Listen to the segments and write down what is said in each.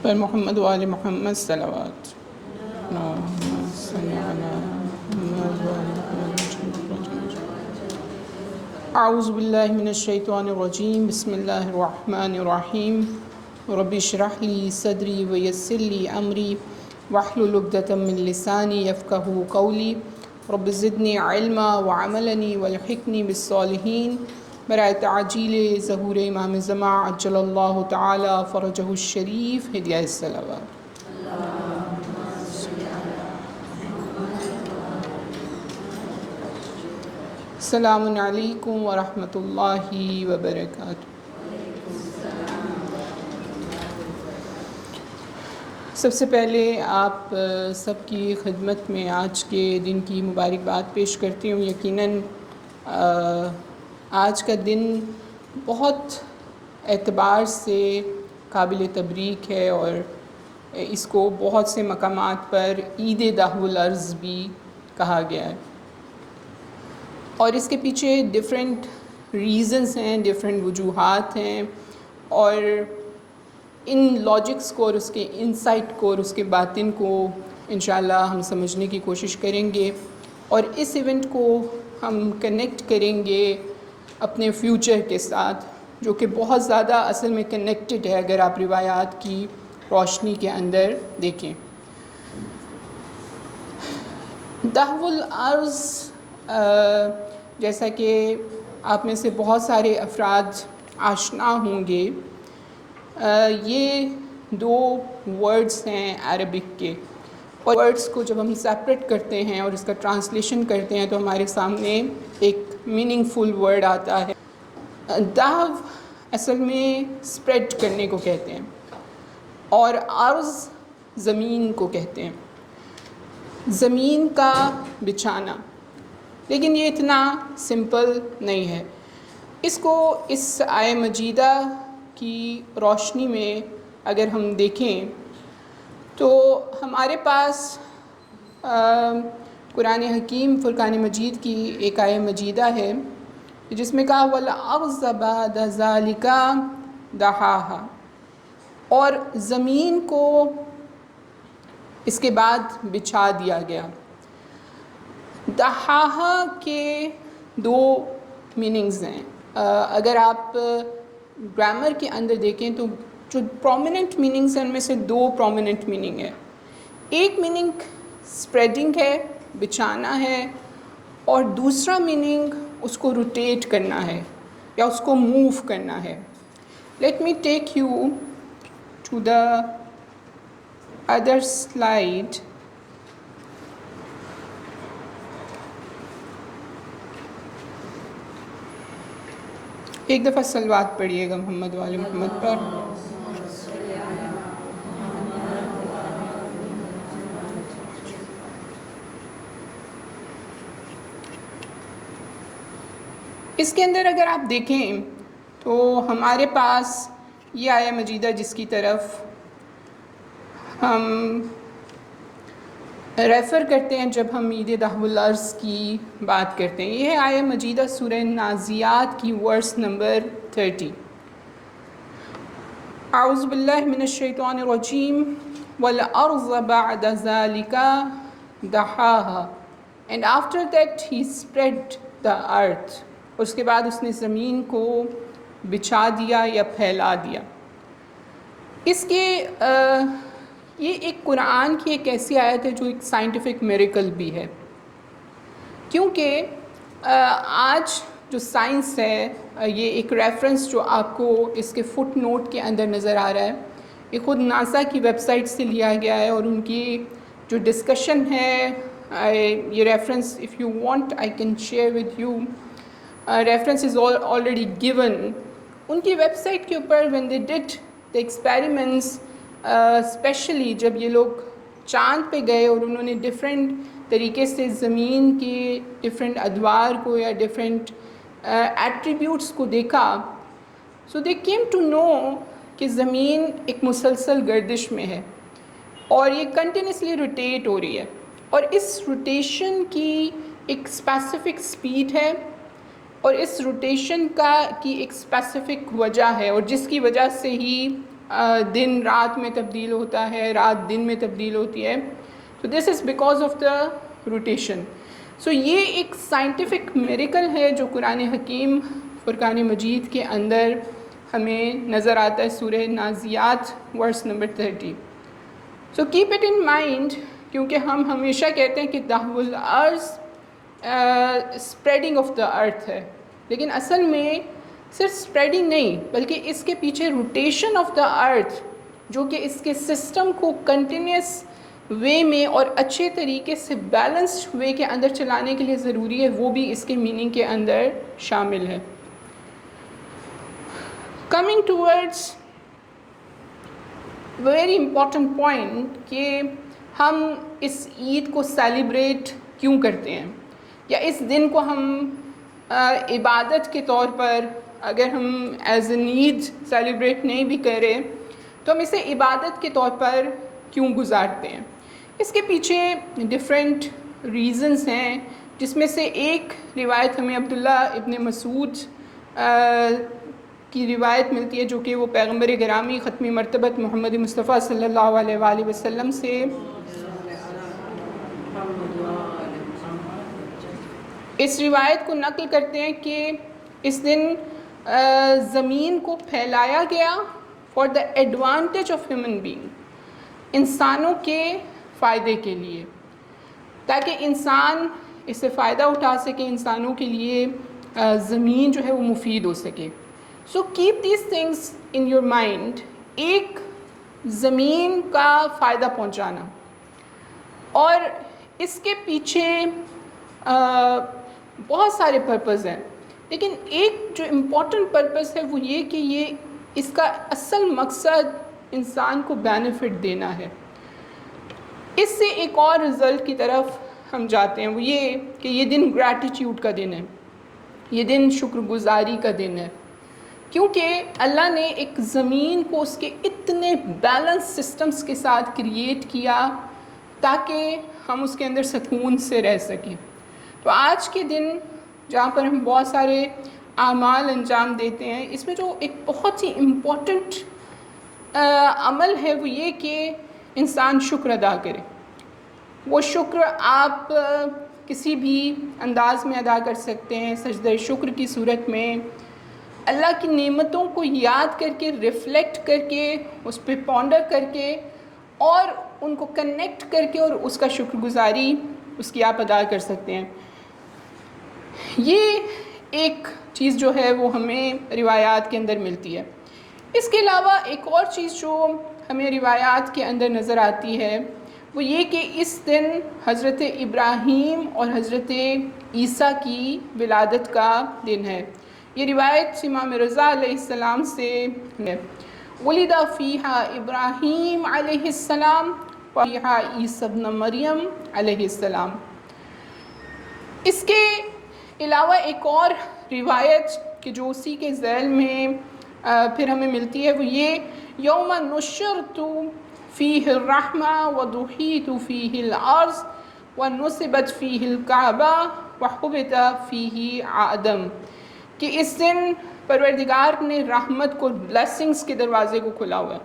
پر محمد و آل محمد صلوات. اللہم صلی علی محمد و آل محمد. اعوذ باللہ من الشیطان الرجیم. بسم اللہ الرحمن الرحیم. رب اشرح لی صدری ویسر لی امری واحلل عقدۃ من لسانی یفقہوا قولی. رب زدنی علما وعملنی والحقنی بالصالحین. برائے تعجیل ظہور امام زمان عجل اللہ تعالی فرجہ الشریف ہدیہ الصلوات. السلام علیکم ورحمۃ اللہ وبرکاتہ. سب سے پہلے آپ سب کی خدمت میں آج کے دن کی مبارکباد پیش کرتی ہوں. یقیناً آج کا دن بہت اعتبار سے قابل تبریک ہے اور اس کو بہت سے مقامات پر عید دہو الارض بھی کہا گیا ہے، اور اس کے پیچھے ڈیفرنٹ ریزنز ہیں، ڈیفرنٹ وجوہات ہیں، اور ان لاجکس کو اور اس کے انسائٹ کو اور اس کے باطن کو انشاءاللہ ہم سمجھنے کی کوشش کریں گے، اور اس ایونٹ کو ہم کنیکٹ کریں گے اپنے فیوچر کے ساتھ، جو کہ بہت زیادہ اصل میں کنیکٹڈ ہے اگر آپ روایات کی روشنی کے اندر دیکھیں. دہو الارض جیسا کہ آپ میں سے بہت سارے افراد آشنا ہوں گے، یہ دو ورڈز ہیں عربک کے، اور ورڈز کو جب ہم سیپریٹ کرتے ہیں اور اس کا ٹرانسلیشن کرتے ہیں تو ہمارے سامنے ایک میننگ فل ورڈ آتا ہے. دہو اصل میں سپریڈ کرنے کو کہتے ہیں، اور ارض زمین کو کہتے ہیں، زمین کا بچھانا. لیکن یہ اتنا سمپل نہیں ہے. اس کو اس آیہ مجیدہ کی روشنی میں اگر ہم دیکھیں تو ہمارے پاس قرآن حکیم فرقان مجید کی ایک آیہ مجیدہ ہے جس میں کہا وَالْأَرْضَ بَعْدَ ذَلِكَ دَحَاهَا، اور زمین کو اس کے بعد بچھا دیا گیا. دحاہا کے دو میننگز ہیں. اگر آپ گرامر کے اندر دیکھیں تو جو پرومیننٹ میننگز ہیں ان میں سے دو پرومیننٹ میننگ ہے. ایک میننگ اسپریڈنگ ہے، بچھانا ہے، اور دوسرا میننگ اس کو روٹیٹ کرنا ہے یا اس کو موو کرنا ہے. Let me take you to the other slide. ایک دفعہ صلوات پڑھیے گا محمد وآل محمد پر. اس کے اندر اگر آپ دیکھیں تو ہمارے پاس یہ آیہ مجیدہ جس کی طرف ہم ریفر کرتے ہیں جب ہم عید دہو الارض کی بات کرتے ہیں، یہ ہے آیہ مجیدہ سورہ نازیات کی ورس نمبر 30. اعوذ باللہ من الشیطان الرجیم. وَالْأَرْضَ بَعْدَ ذَلِكَ دَحَاهَا, and after that he spread the earth. اس کے بعد اس نے زمین کو بچھا دیا یا پھیلا دیا. اس کے یہ ایک قرآن کی ایک ایسی آیت ہے جو ایک سائنٹیفک میریکل بھی ہے، کیونکہ آج جو سائنس ہے، یہ ایک ریفرنس جو آپ کو اس کے فٹ نوٹ کے اندر نظر آ رہا ہے، یہ خود ناسا کی ویب سائٹ سے لیا گیا ہے، اور ان کی جو ڈسکشن ہے، یہ reference if you want I can share with you. Reference is already given. ان کی ویب سائٹ کے اوپر when they did the experiments, specially جب یہ لوگ چاند پہ گئے اور انہوں نے ڈفرینٹ طریقے سے زمین کے ڈفرینٹ ادوار کو یا ڈفرینٹ ایٹریبیوٹس کو دیکھا، سو دے کیم ٹو نو کہ زمین ایک مسلسل گردش میں ہے اور یہ کنٹینیوسلی روٹیٹ ہو رہی ہے، اور اس روٹیشن کی ایک اسپیسیفک سپیڈ ہے، اور اس روٹیشن کی ایک اسپیسیفک وجہ ہے، اور جس کی وجہ سے ہی دن رات میں تبدیل ہوتا ہے، رات دن میں تبدیل ہوتی ہے. So this is because of the rotation. So یہ ایک سائنٹیفک میریکل ہے جو قرآن حکیم فرقان مجید کے اندر ہمیں نظر آتا ہے سورہ نازیات verse number 30. So keep it in mind کیونکہ ہم ہمیشہ کہتے ہیں کہ دہو الارض اسپریڈنگ آف دا ارتھ ہے، لیکن اصل میں صرف اسپریڈنگ نہیں بلکہ اس کے پیچھے روٹیشن آف دا ارتھ جو کہ اس کے سسٹم کو کنٹینیوس وے میں اور اچھے طریقے سے بیلنسڈ وے کے اندر چلانے کے لیے ضروری ہے، وہ بھی اس کے میننگ کے اندر شامل ہے. Coming towards very important point کہ ہم اس عید کو سیلیبریٹ کیوں کرتے ہیں، یا اس دن کو ہم عبادت کے طور پر اگر ہم ایز این عید سیلیبریٹ نہیں بھی کریں تو ہم اسے عبادت کے طور پر کیوں گزارتے ہیں. اس کے پیچھے ڈفرینٹ ریزنز ہیں، جس میں سے ایک روایت ہمیں عبداللہ ابن مسعود کی روایت ملتی ہے جو کہ وہ پیغمبر گرامی ختم مرتبت محمد مصطفیٰ صلی اللہ علیہ وآلہ وسلم سے اس روایت کو نقل کرتے ہیں کہ اس دن زمین کو پھیلایا گیا for the advantage of human being, انسانوں کے فائدے کے لیے، تاکہ انسان اس سے فائدہ اٹھا سکے، انسانوں کے لیے زمین جو ہے وہ مفید ہو سکے. So keep these things in your mind. ایک زمین کا فائدہ پہنچانا، اور اس کے پیچھے بہت سارے پرپز ہیں، لیکن ایک جو امپورٹنٹ پرپز ہے وہ یہ کہ اس کا اصل مقصد انسان کو بینیفٹ دینا ہے. اس سے ایک اور رزلٹ کی طرف ہم جاتے ہیں، وہ یہ کہ یہ دن گریٹیٹیوڈ کا دن ہے، یہ دن شکر گزاری کا دن ہے، کیونکہ اللہ نے ایک زمین کو اس کے اتنے بیلنس سسٹمز کے ساتھ کریٹ کیا تاکہ ہم اس کے اندر سکون سے رہ سکیں. تو آج کے دن جہاں پر ہم بہت سارے اعمال انجام دیتے ہیں، اس میں جو ایک بہت ہی امپورٹنٹ عمل ہے وہ یہ کہ انسان شکر ادا کرے. وہ شکر آپ کسی بھی انداز میں ادا کر سکتے ہیں، سجدہ شکر کی صورت میں اللہ کی نعمتوں کو یاد کر کے، ریفلیکٹ کر کے، اس پہ پونڈر کر کے اور ان کو کنیکٹ کر کے اور اس کا شکر گزاری اس کی آپ ادا کر سکتے ہیں. یہ ایک چیز جو ہے وہ ہمیں روایات کے اندر ملتی ہے. اس کے علاوہ ایک اور چیز جو ہمیں روایات کے اندر نظر آتی ہے وہ یہ کہ اس دن حضرت ابراہیم اور حضرت عیسیٰ کی ولادت کا دن ہے. یہ روایت امام رضا علیہ السلام سے ہے. ولد فیہا ابراہیم علیہ السلام وفیہا عیسیٰ ابن مریم علیہ السلام. اس کے علاوہ ایک اور روایت کہ جو اسی کے ذیل میں پھر ہمیں ملتی ہے وہ یہ یوم نشرت فیہ الرحمہ ودحیت فیہ الارض ونصبت فیہ الکعبہ وحبت فیہ آدم، کہ اس دن پروردگار نے رحمت کو، بلیسنگز کے دروازے کو کھلا ہوا ہے.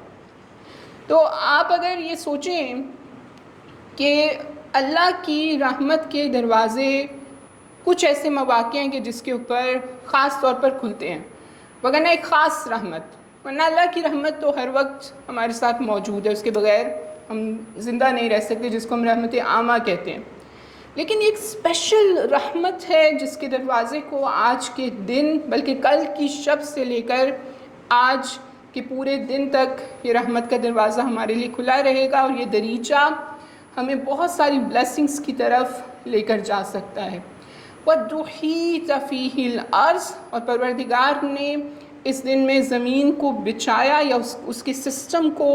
تو آپ اگر یہ سوچیں کہ اللہ کی رحمت کے دروازے کچھ ایسے مواقع ہیں کہ جس کے اوپر خاص طور پر کھلتے ہیں، وگرنہ ایک خاص رحمت، ورنہ اللہ کی رحمت تو ہر وقت ہمارے ساتھ موجود ہے، اس کے بغیر ہم زندہ نہیں رہ سکتے، جس کو ہم رحمت عامہ کہتے ہیں. لیکن ایک اسپیشل رحمت ہے جس کے دروازے کو آج کے دن، بلکہ کل کی شب سے لے کر آج کے پورے دن تک یہ رحمت کا دروازہ ہمارے لیے کھلا رہے گا، اور یہ دریچہ ہمیں بہت ساری بلیسنگز کی طرف لے کر جا سکتا ہے. وَدُحِیتَ فِیہِ الْأَرْض، اور پروردگار نے اس دن میں زمین کو بچھایا یا اس کے سسٹم کو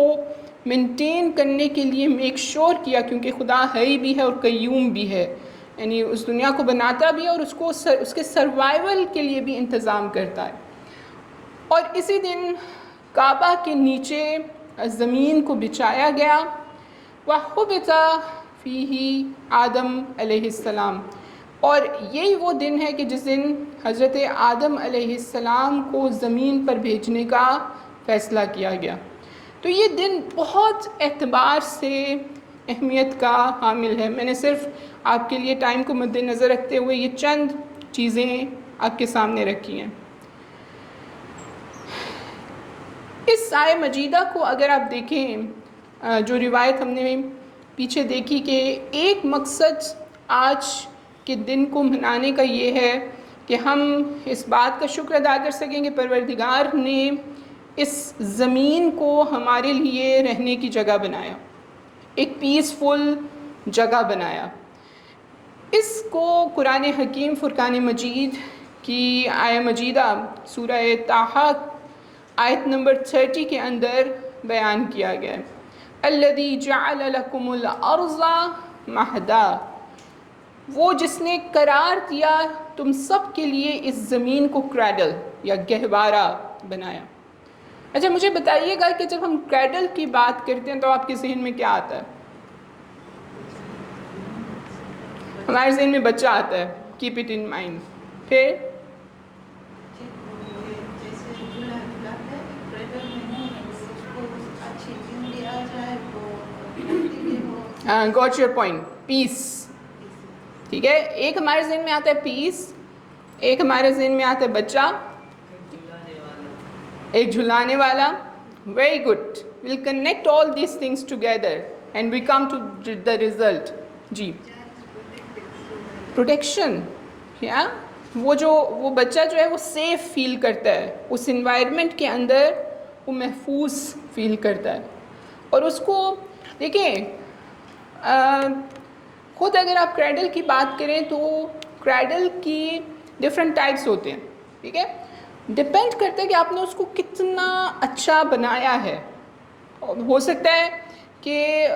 مینٹین کرنے کے لیے میک شور کیا، کیونکہ خدا حی بھی ہے اور قیوم بھی ہے، یعنی اس دنیا کو بناتا بھی ہے اور اس کے سروائیول کے لیے بھی انتظام کرتا ہے. اور اسی دن کعبہ کے نیچے زمین کو بچھایا گیا. وَحُبِتَ فِیہِ آدم علیہ السلام، اور یہی وہ دن ہے کہ جس دن حضرت آدم علیہ السلام کو زمین پر بھیجنے کا فیصلہ کیا گیا. تو یہ دن بہت اعتبار سے اہمیت کا حامل ہے. میں نے صرف آپ کے لیے ٹائم کو مد نظر رکھتے ہوئے یہ چند چیزیں آپ کے سامنے رکھی ہیں. اس آیہ مجیدہ کو اگر آپ دیکھیں، جو روایت ہم نے پیچھے دیکھی کہ ایک مقصد آج کے دن کو منانے کا یہ ہے کہ ہم اس بات کا شکر ادا کر سکیں کہ پروردگار نے اس زمین کو ہمارے لیے رہنے کی جگہ بنایا، ایک پیسفل جگہ بنایا. اس کو قرآن حکیم فرقان مجید کی آیہ مجیدہ سورہ طٰہٰ آیت نمبر 30 کے اندر بیان کیا گیا ہے. الذی جعل لکم الارض مہدا، وہ جس نے قرار دیا تم سب کے لیے اس زمین کو کریڈل یا گہوارہ بنایا. اچھا مجھے بتائیے گا کہ جب ہم کریڈل کی بات کرتے ہیں تو آپ کے ذہن میں کیا آتا ہے؟ ہمارے ذہن میں بچہ آتا ہے، کیپ اٹ ان مائنڈ. پھر گاٹ یور پوائنٹ، پیس. ٹھیک ہے، ایک ہمارے ذہن میں آتا ہے پیس، ایک ہمارے ذہن میں آتا ہے بچہ، ایک جھلانے والا. Very good, we'll connect all these things together and we come to the result. جی پروٹیکشن، یا وہ بچہ جو ہے وہ سیف فیل کرتا ہے، اس انوائرمنٹ کے اندر وہ محفوظ فیل کرتا ہے. اور اس کو دیکھیں، خود اگر آپ کریڈل کی بات کریں تو کریڈل کی ڈفرینٹ ٹائپس ہوتے ہیں. ٹھیک ہے، ڈپینڈ کرتا ہے کہ آپ نے اس کو کتنا اچھا بنایا ہے. ہو سکتا ہے کہ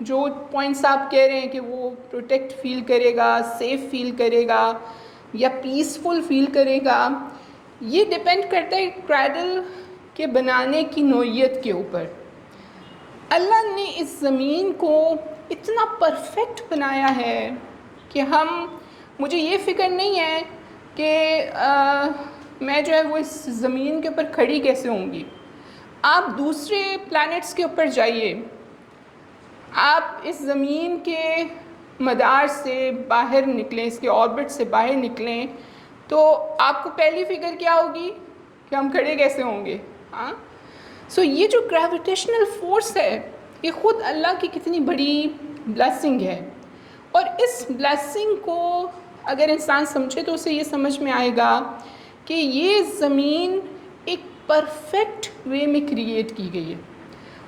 جو پوائنٹس آپ کہہ رہے ہیں کہ وہ پروٹیکٹ فیل کرے گا، سیف فیل کرے گا یا پیسفل فیل کرے گا، یہ ڈپینڈ کرتا ہے کریڈل کے بنانے کی نوعیت کے اوپر. اللہ نے اس زمین کو اتنا پرفیکٹ بنایا ہے کہ مجھے یہ فکر نہیں ہے کہ میں جو ہے وہ اس زمین کے اوپر کھڑی کیسے ہوں گی. آپ دوسرے پلانٹس کے اوپر جائیے، آپ اس زمین کے مدار سے باہر نکلیں، اس کے آربٹ سے باہر نکلیں، تو آپ کو پہلی فکر کیا ہوگی کہ ہم کھڑے کیسے ہوں گے. ہاں، سو یہ جو گریویٹیشنل فورس ہے یہ خود اللہ کی کتنی بڑی بلیسنگ ہے. اور اس بلیسنگ کو اگر انسان سمجھے تو اسے یہ سمجھ میں آئے گا کہ یہ زمین ایک پرفیکٹ وے میں کریٹ کی گئی ہے.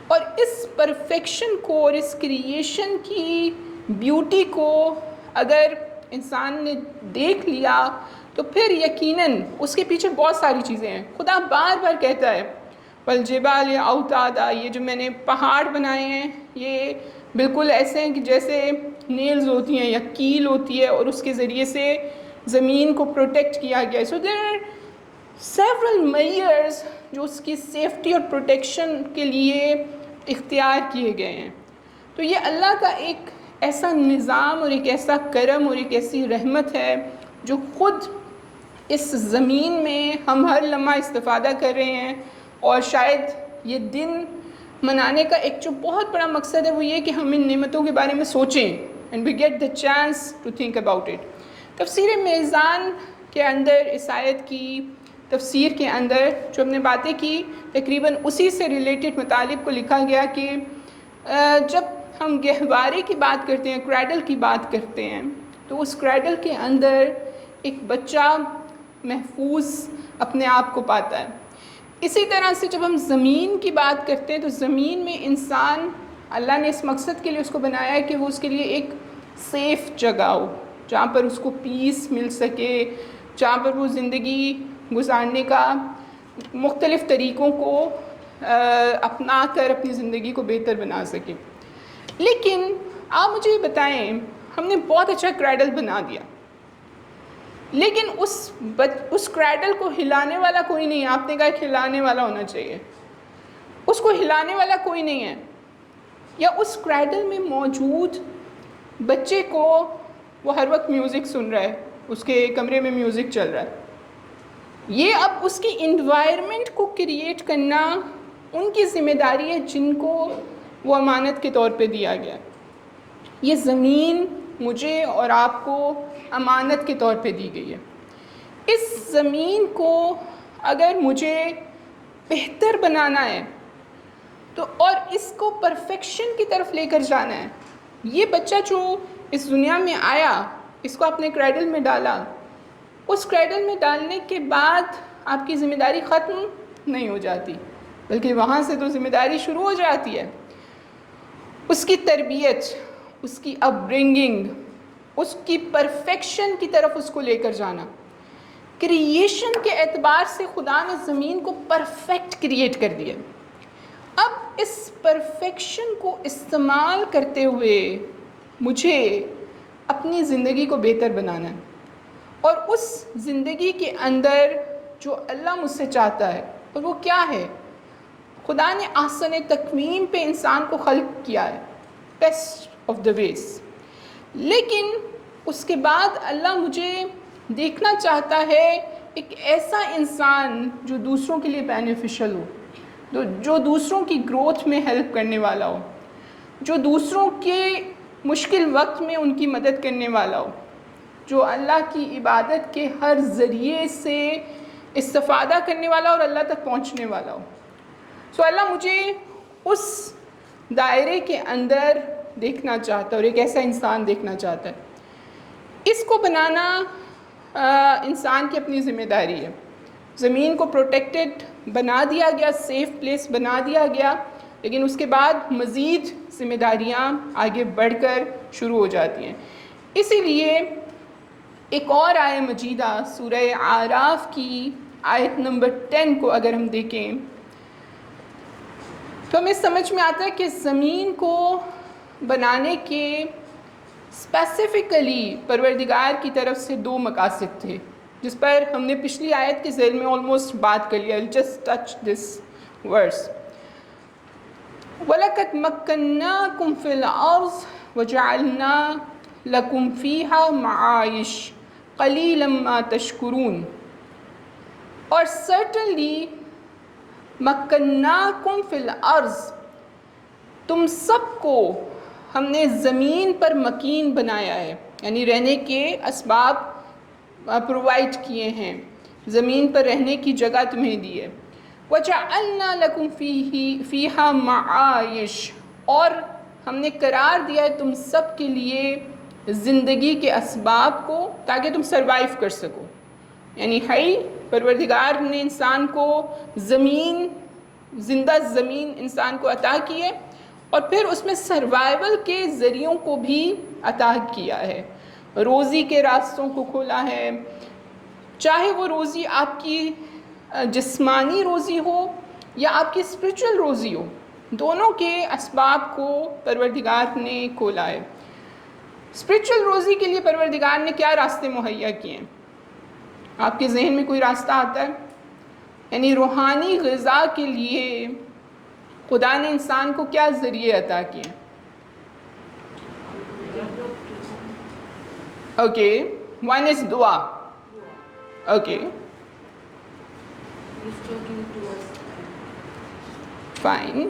اور اس پرفیکشن کو اور اس کریشن کی بیوٹی کو اگر انسان نے دیکھ لیا تو پھر یقیناً اس کے پیچھے بہت ساری چیزیں ہیں. خدا بار بار کہتا ہے والجبال اوتادا، یہ جو میں نے پہاڑ بنائے ہیں یہ بالکل ایسے ہیں کہ جیسے نیلز ہوتی ہیں یا کیل ہوتی ہے، اور اس کے ذریعے سے زمین کو پروٹیکٹ کیا گیا ہے. سو دیر آر سیورل میئرز جو اس کی سیفٹی اور پروٹیکشن کے لیے اختیار کیے گئے ہیں. تو یہ اللہ کا ایک ایسا نظام اور ایک ایسا کرم اور ایک ایسی رحمت ہے جو خود اس زمین میں ہم ہر لمحہ استفادہ کر رہے ہیں. اور شاید یہ دن منانے کا ایک جو بہت بڑا مقصد ہے وہ یہ کہ ہم ان نعمتوں کے بارے میں سوچیں and we get the chance to think about it. تفسیر میزان کے اندر اس آیت کی تفسیر کے اندر جو ہم نے باتیں کی تقریباً اسی سے ریلیٹڈ مطالب کو لکھا گیا کہ جب ہم گہوارے کی بات کرتے ہیں، کریڈل کی بات کرتے ہیں، تو اس کریڈل کے اندر ایک بچہ محفوظ اپنے آپ کو پاتا ہے. اسی طرح سے جب ہم زمین کی بات کرتے ہیں تو زمین میں انسان اللہ نے اس مقصد کے لیے اس کو بنایا ہے کہ وہ اس کے لیے ایک سیف جگہ ہو، جہاں پر اس کو پیس مل سکے، جہاں پر وہ زندگی گزارنے کا مختلف طریقوں کو اپنا کر اپنی زندگی کو بہتر بنا سکے. لیکن آپ مجھے یہ بتائیں، ہم نے بہت اچھا کریڈل بنا دیا، لیکن اس کریڈل کو ہلانے والا کوئی نہیں ہے. آپ نے کہا کہ ہلانے والا ہونا چاہیے، اس کو ہلانے والا کوئی نہیں ہے. یا اس کریڈل میں موجود بچے کو وہ ہر وقت میوزک سن رہا ہے، اس کے کمرے میں میوزک چل رہا ہے. یہ اب اس کی انوائرمنٹ کو کریٹ کرنا ان کی ذمہ داری ہے جن کو وہ امانت کے طور پہ دیا گیا. یہ زمین مجھے اور آپ کو امانت کے طور پہ دی گئی ہے. اس زمین کو اگر مجھے بہتر بنانا ہے تو اور اس کو پرفیکشن کی طرف لے کر جانا ہے. یہ بچہ جو اس دنیا میں آیا، اس کو اپنے کریڈل میں ڈالا، اس کریڈل میں ڈالنے کے بعد آپ کی ذمہ داری ختم نہیں ہو جاتی، بلکہ وہاں سے تو ذمہ داری شروع ہو جاتی ہے. اس کی تربیت، اس کی اپ برنگنگ، اس کی پرفیکشن کی طرف اس کو لے کر جانا. کریشن کے اعتبار سے خدا نے زمین کو پرفیکٹ کریٹ کر دیا. اب اس پرفیکشن کو استعمال کرتے ہوئے مجھے اپنی زندگی کو بہتر بنانا ہے، اور اس زندگی کے اندر جو اللہ مجھ سے چاہتا ہے، اور وہ کیا ہے؟ خدا نے احسن تقویم پہ انسان کو خلق کیا ہے، بیسٹ آف دا ویز. لیکن اس کے بعد اللہ مجھے دیکھنا چاہتا ہے ایک ایسا انسان جو دوسروں کے لیے بینیفیشل ہو، جو دوسروں کی گروتھ میں ہیلپ کرنے والا ہو، جو دوسروں کے مشکل وقت میں ان کی مدد کرنے والا ہو، جو اللہ کی عبادت کے ہر ذریعے سے استفادہ کرنے والا اور اللہ تک پہنچنے والا ہو. سو اللہ مجھے اس دائرے کے اندر دیکھنا چاہتا ہے اور ایک ایسا انسان دیکھنا چاہتا ہے. اس کو بنانا انسان کی اپنی ذمہ داری ہے. زمین کو پروٹیکٹڈ بنا دیا گیا، سیف پلیس بنا دیا گیا، لیکن اس کے بعد مزید ذمہ داریاں آگے بڑھ کر شروع ہو جاتی ہیں. اسی لیے ایک اور آیت مجیدہ سورہ اعراف کی آیت نمبر 10 کو اگر ہم دیکھیں تو ہمیں سمجھ میں آتا ہے کہ زمین کو بنانے کے اسپیسیفکلی پروردگار کی طرف سے 2 مقاصد تھے، جس پر ہم نے پچھلی آیت کے ذیل میں آلموسٹ بات کر لیا. جسٹ ٹچ دس ورس. وَلَقَدْ مَكَّنَّاكُمْ فِي الْأَرْضِ وَجَعَلْنَا لَكُمْ فِيهَا مَعَائِشَ قَلِيلًا مَا تَشْكُرُونَ. اور سرٹنلی مَكَّنَّاكُمْ فِي الْأَرْضِ، تم سب کو ہم نے زمین پر مکین بنایا ہے، یعنی رہنے کے اسباب پرووائڈ کیے ہیں، زمین پر رہنے کی جگہ تمہیں دی ہے. وَجَعَلْنَا لَكُمْ فِيهَا مَعَائِشَ، اور ہم نے قرار دیا ہے تم سب کے لیے زندگی کے اسباب کو تاکہ تم سروائیو کر سکو. یعنی پروردگار نے انسان کو زمین، زندہ زمین انسان کو عطا کی ہے، اور پھر اس میں سروائیول کے ذریعوں کو بھی عطا کیا ہے، روزی کے راستوں کو کھولا ہے. چاہے وہ روزی آپ کی جسمانی روزی ہو یا آپ کی اسپریچول روزی ہو، دونوں کے اسباب کو پروردگار نے کھولا ہے. اسپریچول روزی کے لیے پروردگار نے کیا راستے مہیا کیے ہیں؟ آپ کے ذہن میں کوئی راستہ آتا ہے؟ یعنی روحانی غذا کے لیے خدا نے انسان کو کیا ذریعے عطا کیے؟ اوکے، ون از دعا. Okay fine.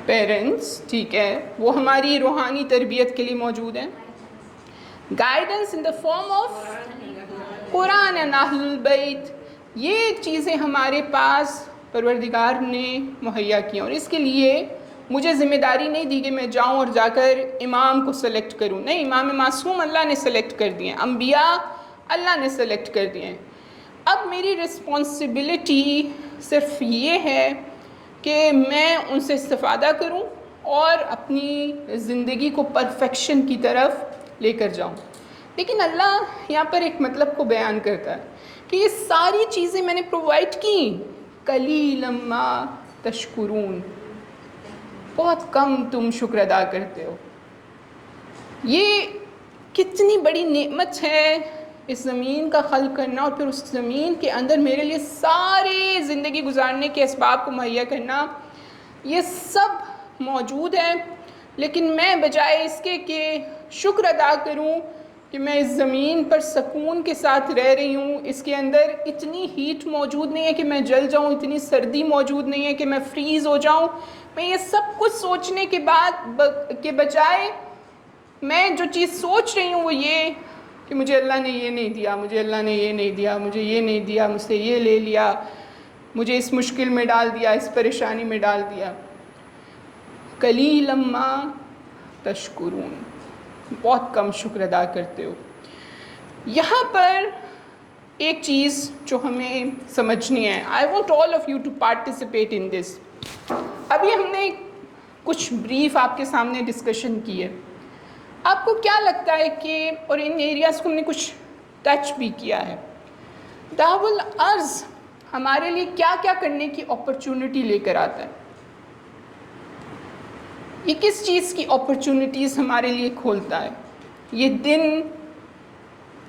پیرنٹس، ٹھیک ہے، وہ ہماری روحانی تربیت کے لیے موجود ہیں. Guidance in the form of Quran and اہل البیت، یہ چیزیں ہمارے پاس پروردگار نے مہیا کی، اور اس کے لیے مجھے ذمہ داری نہیں دی کہ میں جاؤں اور جا کر امام کو سلیکٹ کروں. نہیں، امام معصوم اللہ نے سلیکٹ کر دیے ہیں، انبیاء اللہ نے سلیکٹ کر دیے ہیں. اب میری رسپانسبلٹی صرف یہ ہے کہ میں ان سے استفادہ کروں اور اپنی زندگی کو پرفیکشن کی طرف لے کر جاؤں. لیکن اللہ یہاں پر ایک مطلب کو بیان کرتا ہے کہ یہ ساری چیزیں میں نے پرووائڈ کی، قلیلا ما تشکرون، بہت کم تم شکر ادا کرتے ہو. یہ کتنی بڑی نعمت ہے اس زمین کا خلق کرنا، اور پھر اس زمین کے اندر میرے لیے سارے زندگی گزارنے کے اسباب کو مہیا کرنا. یہ سب موجود ہے، لیکن میں بجائے اس کے کہ شکر ادا کروں، کہ میں اس زمین پر سکون کے ساتھ رہ رہی ہوں، اس کے اندر اتنی ہیٹ موجود نہیں ہے کہ میں جل جاؤں، اتنی سردی موجود نہیں ہے کہ میں فریز ہو جاؤں. میں یہ سب کچھ سوچنے کے بعد کے بجائے میں جو چیز سوچ رہی ہوں وہ یہ کہ مجھے اللہ نے یہ نہیں دیا، مجھے اللہ نے یہ نہیں دیا، مجھے یہ نہیں دیا، مجھ سے یہ لے لیا، مجھے اس مشکل میں ڈال دیا، اس پریشانی میں ڈال دیا. قلیلا ما تشکرون، بہت کم شکر ادا کرتے ہو. یہاں پر ایک چیز جو ہمیں سمجھنی ہے، I want all of you to participate in this. ابھی ہم نے کچھ بریف آپ کے سامنے ڈسکشن کی ہے. آپ کو کیا لگتا ہے کہ، اور ان ایریاز کو ہم نے کچھ ٹچ بھی کیا ہے، دعوی الارض ہمارے لیے کیا کیا کرنے کی اپرچونٹی لے کر آتا ہے؟ یہ کس چیز کی اپرچونٹیز ہمارے لیے کھولتا ہے؟ یہ دن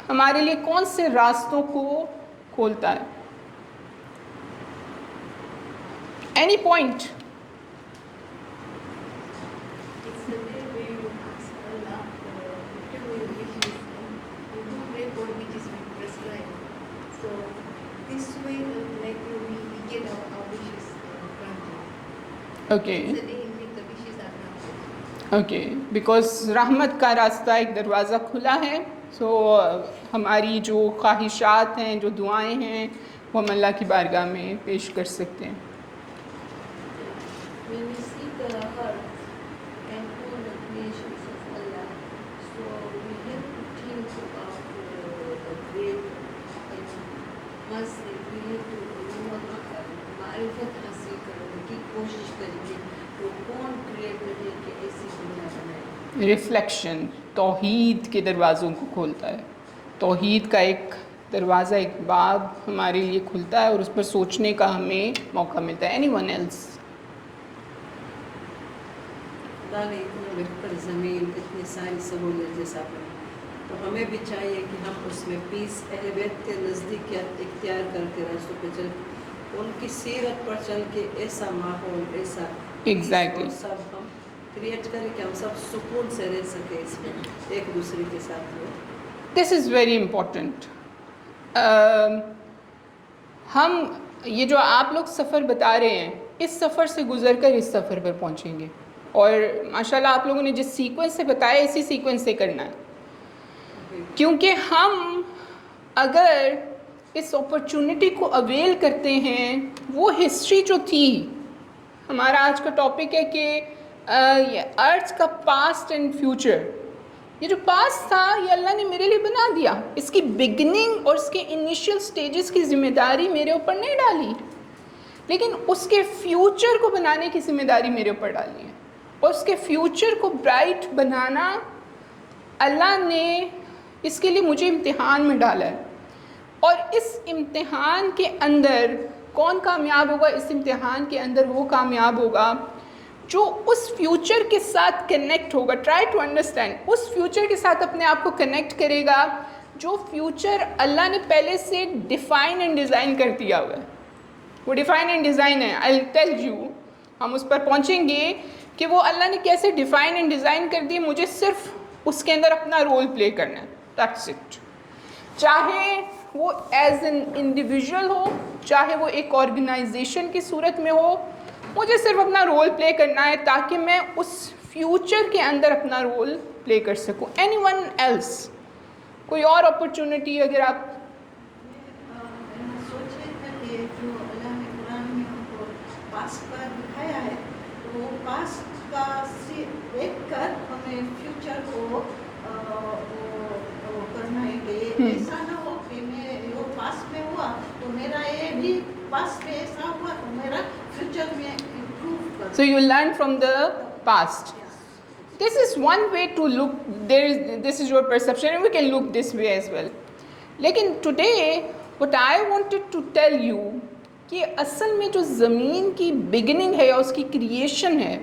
ہمارے لیے کون سے راستوں کو کھولتا ہے؟ Any point? اوکے بیکاز رحمت کا راستہ ایک دروازہ کھلا ہے. سو ہماری جو خواہشات ہیں، جو دعائیں ہیں، وہ ہم اللہ کی بارگاہ میں پیش کر سکتے ہیں. ریفلیکشن توحید کے دروازوں کو کھولتا ہے. توحید کا ایک دروازہ، ایک باب ہمارے لیے کھلتا ہے اور اس پر سوچنے کا ہمیں موقع ملتا ہے. Any one else? اللہ نے اتنی بہتر زمین، اتنی ساری سہولت جیسا تو ہمیں بھی چاہیے کہ ہم اس میں پیس اہل بیت کے نزدیکیات اختیار کر کے راستوں پہ چل، ان کی سیرت پر چل کے ایسا ماحول، ایسا ایگزیکٹلی سب ہم کریٹ کریں کہ ہم سب سکون سے رہ سکیں اس میں ایک دوسرے کے ساتھ. دس از ویری امپورٹنٹ. ہم یہ جو آپ لوگ سفر بتا رہے ہیں، اس سفر سے گزر کر اس سفر پر پہنچیں گے، اور ماشاءاللہ آپ لوگوں نے جس سیکوینس سے بتایا اسی سیکوینس سے کرنا ہے. کیونکہ ہم اگر اس اپرچونٹی کو اویل کرتے ہیں، وہ ہسٹری جو تھی، ہمارا آج کا ٹاپک ہے کہ ارتھ کا پاسٹ اینڈ فیوچر. یہ جو پاسٹ تھا یہ اللہ نے میرے لیے بنا دیا، اس کی بگننگ اور اس کے انیشیل سٹیجز کی ذمہ داری میرے اوپر نہیں ڈالی، لیکن اس کے فیوچر کو بنانے کی ذمہ داری میرے اوپر ڈالی ہے. اور اس کے فیوچر کو برائٹ بنانا اللہ نے اس کے لیے مجھے امتحان میں ڈالا ہے. اور اس امتحان کے اندر کون کامیاب ہوگا؟ اس امتحان کے اندر وہ کامیاب ہوگا جو اس فیوچر کے ساتھ کنیکٹ ہوگا. ٹرائی ٹو انڈرسٹینڈ، اس فیوچر کے ساتھ اپنے آپ کو کنیکٹ کرے گا جو فیوچر اللہ نے پہلے سے ڈیفائن اینڈ ڈیزائن کر دیا ہوا ہے. وہ ڈیفائن اینڈ ڈیزائن ہے. آئی ول ٹیل یو، ہم اس پر پہنچیں گے کہ وہ اللہ نے کیسے ڈیفائن اینڈ ڈیزائن کر دی. مجھے صرف اس کے اندر اپنا رول پلے کرنا ہے، دیٹس اٹ. چاہے وہ ایز این انڈیویژول ہو، چاہے وہ ایک آرگنائزیشن کی صورت میں ہو، مجھے صرف اپنا رول پلے کرنا ہے تاکہ میں اس فیوچر کے اندر اپنا رول پلے کر سکوں. Anyone else? کوئی اور اپرچونٹی اگر آپ سوچے تھے کہ جو اللہ نے قرآن میں ہم کو پاسٹ کا دکھایا ہے، وہ پاسٹ کا دیکھ کر ہمیں فیوچر کو کرنا ہے کہ ایسا نہ ہو کہ میں وہ پاسٹ میں ہوا تو میرا یہ بھی پاسٹ میں ایسا ہوا تو میرا فیوچر میں امپروو کر. So you learn from the past. This is one way to look. This is your perception, and we can look this way as well. لیکن today what I wanted to tell you کہ اصل میں جو زمین کی beginning ہے یا اس کی کریشن ہے،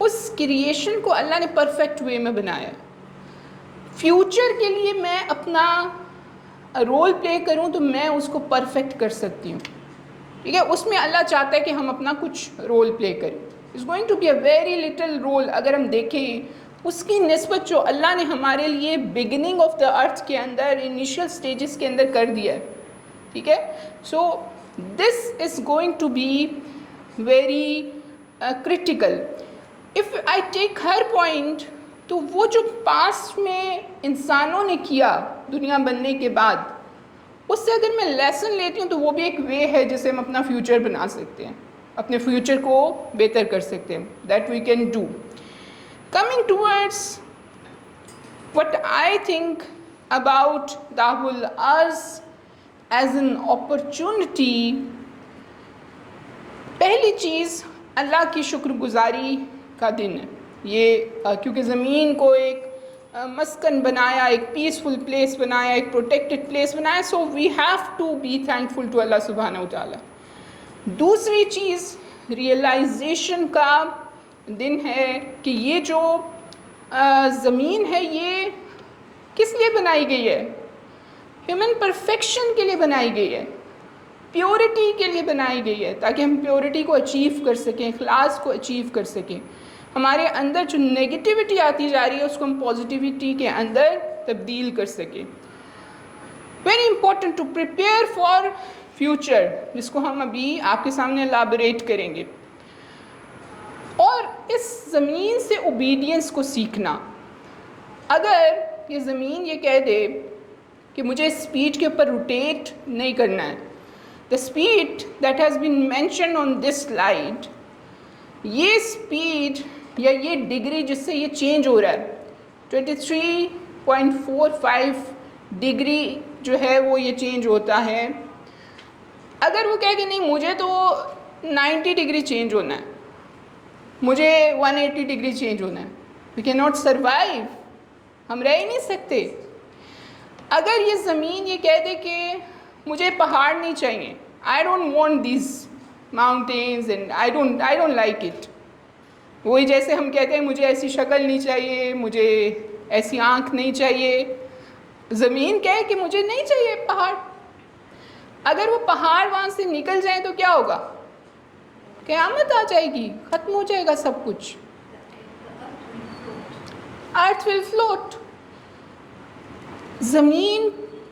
اس کریشن کو اللہ نے پرفیکٹ وے میں بنایا. فیوچر کے لیے میں اپنا رول پلے کروں تو میں اس کو پرفیکٹ کر سکتی ہوں. ٹھیک ہے، اس میں اللہ چاہتا ہے کہ ہم اپنا کچھ رول پلے کریں. It's going to be a very little role. اگر ہم دیکھیں اس کی نسبت جو اللہ نے ہمارے لیے بگننگ آف دا ارتھ کے اندر انیشیل سٹیجز کے اندر کر دیا ہے. ٹھیک ہے. So this is going to be very critical. If I take ہر پوائنٹ, تو وہ جو پاسٹ میں انسانوں نے کیا دنیا بننے کے بعد, اس سے اگر میں لیسن لیتی ہوں تو وہ بھی ایک وے ہے جسے ہم اپنا فیوچر بنا سکتے ہیں, اپنے فیوچر کو بہتر کر سکتے ہیں. That we can do. Coming towards what I think about Dahul Arz as an opportunity, پہلی چیز اللہ کی شکر گزاری کا دن ہے یہ, کیونکہ زمین کو ایک مسکن بنایا, ایک پیسفل پلیس بنایا, ایک پروٹیکٹڈ پلیس بنایا. So we have to be thankful to اللہ سبحانہ و تعالیٰ. دوسری چیز ریئلائزیشن کا دن ہے کہ یہ جو زمین ہے یہ کس لیے بنائی گئی ہے؟ ہیومن پرفیکشن کے لیے بنائی گئی ہے, پیورٹی کے لیے بنائی گئی ہے, تاکہ ہم پیورٹی کو اچیو کر سکیں, اخلاص کو اچیو کر سکیں. ہمارے اندر جو نگیٹیوٹی آتی جا رہی ہے اس کو ہم پازیٹیوٹی کے اندر تبدیل کر سکیں. Very important to prepare for future, جس کو ہم ابھی آپ کے سامنے الیبوریٹ کریں گے. اور اس زمین سے اوبیڈینس کو سیکھنا. اگر یہ زمین یہ کہہ دے کہ مجھے اسپیڈ کے اوپر روٹیٹ نہیں کرنا ہے, the speed that has been mentioned on this slide, یہ اسپیڈ یا یہ ڈگری جس سے یہ چینج ہو رہا ہے 23.45 ڈگری جو ہے وہ یہ چینج ہوتا ہے. اگر وہ کہے کہ نہیں مجھے تو 90 ڈگری چینج ہونا ہے, مجھے 180 ڈگری چینج ہونا ہے, we cannot survive, ہم رہ ہی نہیں سکتے. اگر یہ زمین یہ کہہ دے کہ مجھے پہاڑ نہیں چاہیے, I don't want these mountains and I don't like it. وہی جیسے ہم کہتے ہیں مجھے ایسی شکل نہیں چاہیے, مجھے ایسی آنکھ نہیں چاہیے. زمین کہے کہ مجھے نہیں چاہیے پہاڑ. اگر وہ پہاڑ وہاں سے نکل جائیں تو کیا ہوگا؟ قیامت آ جائے گی, ختم ہو جائے گا سب کچھ. Earth will float. زمین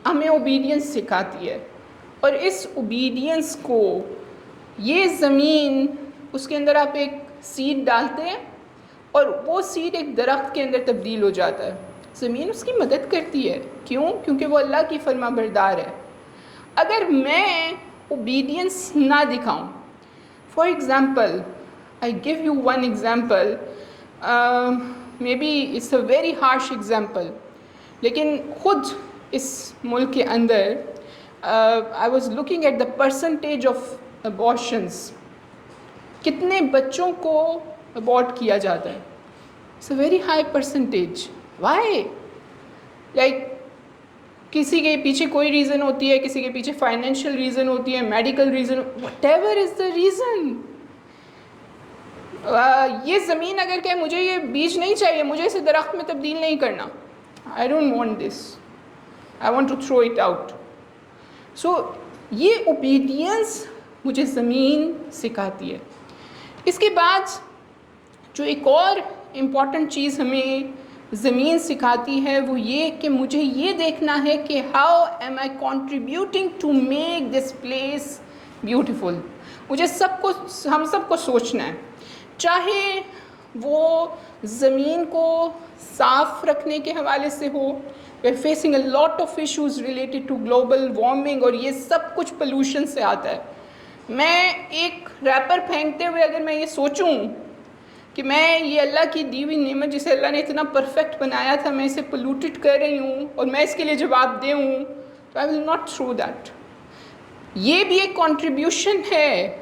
ہمیں اوبیڈینس سکھاتی ہے, اور اس اوبیڈینس کو یہ زمین, اس کے اندر آپ ایک سیڈ ڈالتے ہیں اور وہ سیڈ ایک درخت کے اندر تبدیل ہو جاتا ہے. زمین اس کی مدد کرتی ہے. کیوں؟ کیونکہ وہ اللہ کی فرما بردار ہے. اگر میں اوبیڈینس نہ دکھاؤں, for example I give you one example, maybe it's a very harsh example, لیکن خود اس ملک کے اندر I was looking at the percentage of abortions. کتنے بچوں کو ابورٹ کیا جاتا ہے. It's a very high percentage. Why? Like کسی کے پیچھے کوئی ریزن ہوتی ہے, کسی کے پیچھے فائنینشیل ریزن ہوتی ہے, medical reason, whatever is the reason. یہ زمین اگر کہ مجھے یہ بیج نہیں چاہیے, مجھے اسے درخت میں تبدیل نہیں کرنا, I don't want this, I want to throw it out. سو یہ اوبیڈینس مجھے زمین سکھاتی ہے. اس کے بعد جو ایک اور امپورٹنٹ چیز ہمیں زمین سکھاتی ہے وہ یہ کہ مجھے یہ دیکھنا ہے کہ how am I contributing to make this place beautiful. مجھے ہم سب کو سوچنا ہے, چاہے وہ زمین کو صاف رکھنے کے حوالے سے ہو. We're facing a lot of issues related to global warming, اور یہ سب کچھ pollution سے آتا ہے. میں ایک ریپر پھینکتے ہوئے اگر میں یہ سوچوں کہ میں یہ اللہ کی دی ہوئی نعمت جسے اللہ نے اتنا پرفیکٹ بنایا تھا, میں اسے پولوٹڈ کر رہی ہوں اور میں اس کے لیے جواب دے ہوں, تو I will not throw that. یہ بھی ایک contribution ہے.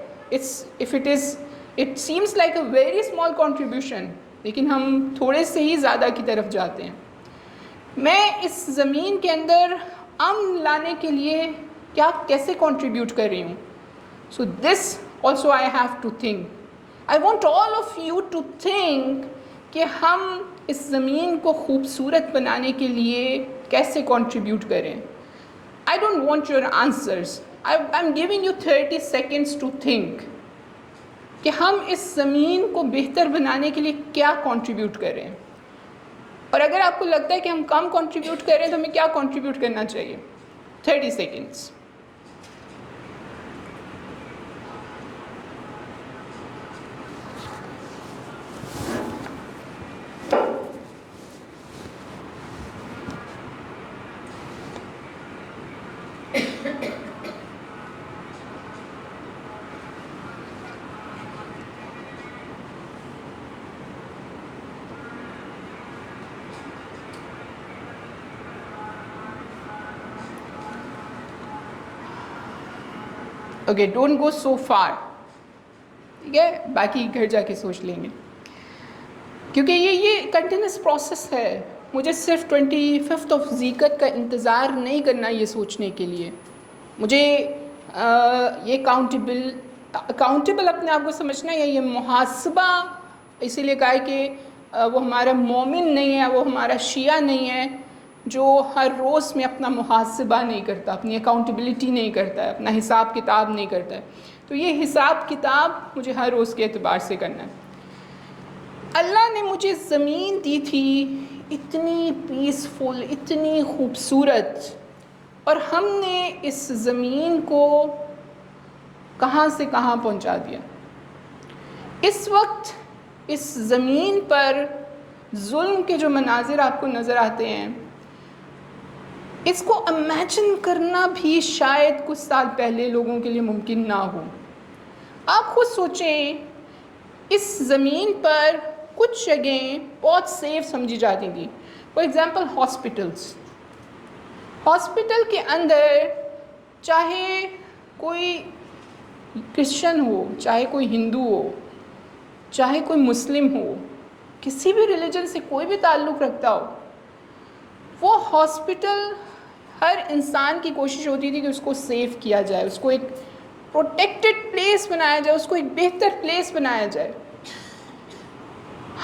It seems like a very small contribution, لیکن ہم تھوڑے سے ہی زیادہ کی طرف جاتے ہیں. میں اس زمین کے اندر امن لانے کے لیے کیسے کنٹریبیوٹ کر رہی ہوں. So this also I have to think. I want all of you to think کہ ہم اس زمین کو خوبصورت بنانے کے لیے کیسے کنٹریبیوٹ کریں. I don't want your answers. I am giving you 30 seconds to think کہ ہم اس زمین کو بہتر بنانے کے لیے کیا کنٹریبیوٹ کریں. اور اگر آپ کو لگتا ہے کہ ہم کم کنٹریبیوٹ کر رہے ہیں تو ہمیں کیا کنٹریبیوٹ کرنا چاہیے؟ 30 seconds. Okay, don't go so for. ٹھیک ہے، باقی گھر جا کے سوچ لیں گے، کیونکہ یہ کنٹینیوس پروسیس ہے. مجھے صرف 25 ذیقت کا انتظار نہیں کرنا یہ سوچنے کے لیے. مجھے یہ اکاؤنٹیبل اپنے آپ کو سمجھنا ہے، یا یہ محاسبہ اسی لیے کہا ہے کہ وہ ہمارا مومن نہیں ہے، وہ ہمارا شیعہ نہیں ہے جو ہر روز میں اپنا محاسبہ نہیں کرتا، اپنی اکاؤنٹیبلٹی نہیں کرتا ہے، اپنا حساب کتاب نہیں کرتا ہے. تو یہ حساب کتاب مجھے ہر روز کے اعتبار سے کرنا ہے. اللہ نے مجھے زمین دی تھی اتنی پیسفل، اتنی خوبصورت، اور ہم نے اس زمین کو کہاں سے کہاں پہنچا دیا. اس وقت اس زمین پر ظلم کے جو مناظر آپ کو نظر آتے ہیں، اس کو امیجن کرنا بھی شاید کچھ سال پہلے لوگوں کے لیے ممکن نہ ہو. آپ خود سوچیں، اس زمین پر کچھ جگہیں بہت سیف سمجھی جاتی تھیں. فار ایگزامپل ہاسپٹل کے اندر چاہے کوئی کرسچن ہو، چاہے کوئی ہندو ہو، چاہے کوئی مسلم ہو، کسی بھی ریلیجن سے کوئی بھی تعلق رکھتا ہو، وہ ہاسپٹل ہر انسان کی کوشش ہوتی تھی کہ اس کو سیف کیا جائے، اس کو ایک پروٹیکٹڈ پلیس بنایا جائے، اس کو ایک بہتر پلیس بنایا جائے.